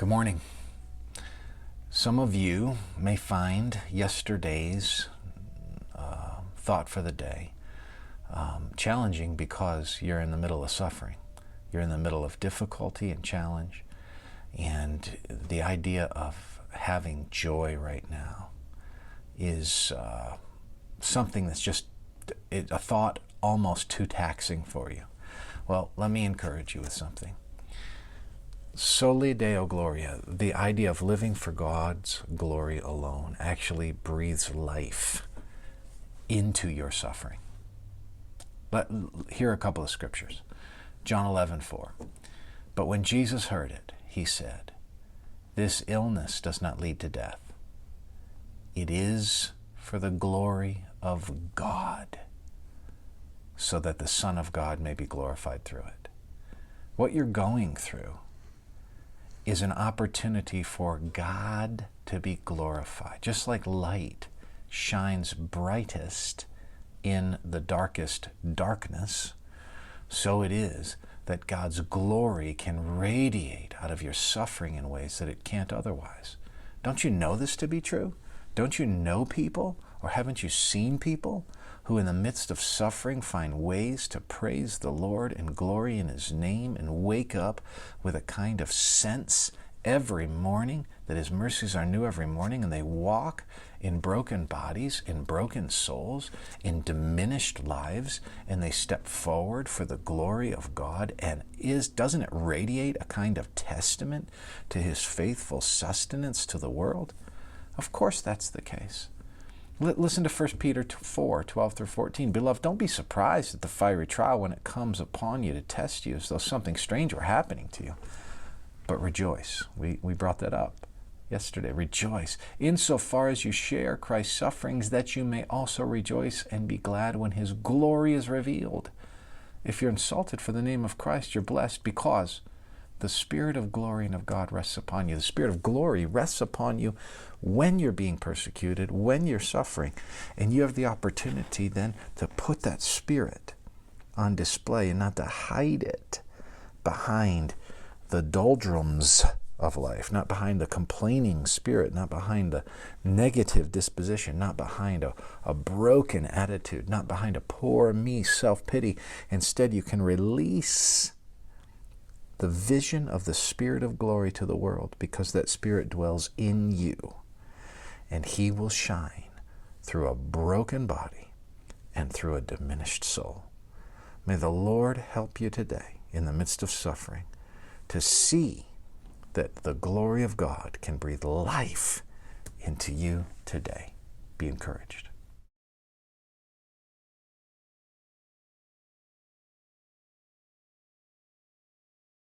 Good morning. Some of you may find yesterday's thought for the day challenging because you're in the middle of suffering. You're in the middle of difficulty and challenge, and the idea of having joy right now is something that's just a thought almost too taxing for you. Well, let me encourage you with something. Soli Deo Gloria, the idea of living for God's glory alone, actually breathes life into your suffering. Here are a couple of scriptures. John 11:4. But when Jesus heard it, he said, "This illness does not lead to death. It is for the glory of God, so that the Son of God may be glorified through it." What you're going through is an opportunity for God to be glorified. Just like light shines brightest in the darkest darkness, so it is that God's glory can radiate out of your suffering in ways that it can't otherwise. Don't you know this to be true? Don't you know people, or haven't you seen people who in the midst of suffering find ways to praise the Lord and glory in His name and wake up with a kind of sense every morning that His mercies are new every morning, and they walk in broken bodies, in broken souls, in diminished lives, and they step forward for the glory of God? And doesn't it radiate a kind of testament to His faithful sustenance to the world? Of course that's the case. Listen to 1 Peter 4:12 through 14. Beloved, don't be surprised at the fiery trial when it comes upon you to test you as though something strange were happening to you. But rejoice. We brought that up yesterday. Rejoice insofar as you share Christ's sufferings, that you may also rejoice and be glad when His glory is revealed. If you're insulted for the name of Christ, you're blessed, because the Spirit of glory and of God rests upon you. The Spirit of glory rests upon you when you're being persecuted, when you're suffering. And you have the opportunity then to put that Spirit on display and not to hide it behind the doldrums of life, not behind the complaining spirit, not behind the negative disposition, not behind a broken attitude, not behind a poor me self-pity. Instead, you can release the vision of the Spirit of glory to the world, because that Spirit dwells in you, and He will shine through a broken body and through a diminished soul. May the Lord help you today in the midst of suffering to see that the glory of God can breathe life into you today. Be encouraged.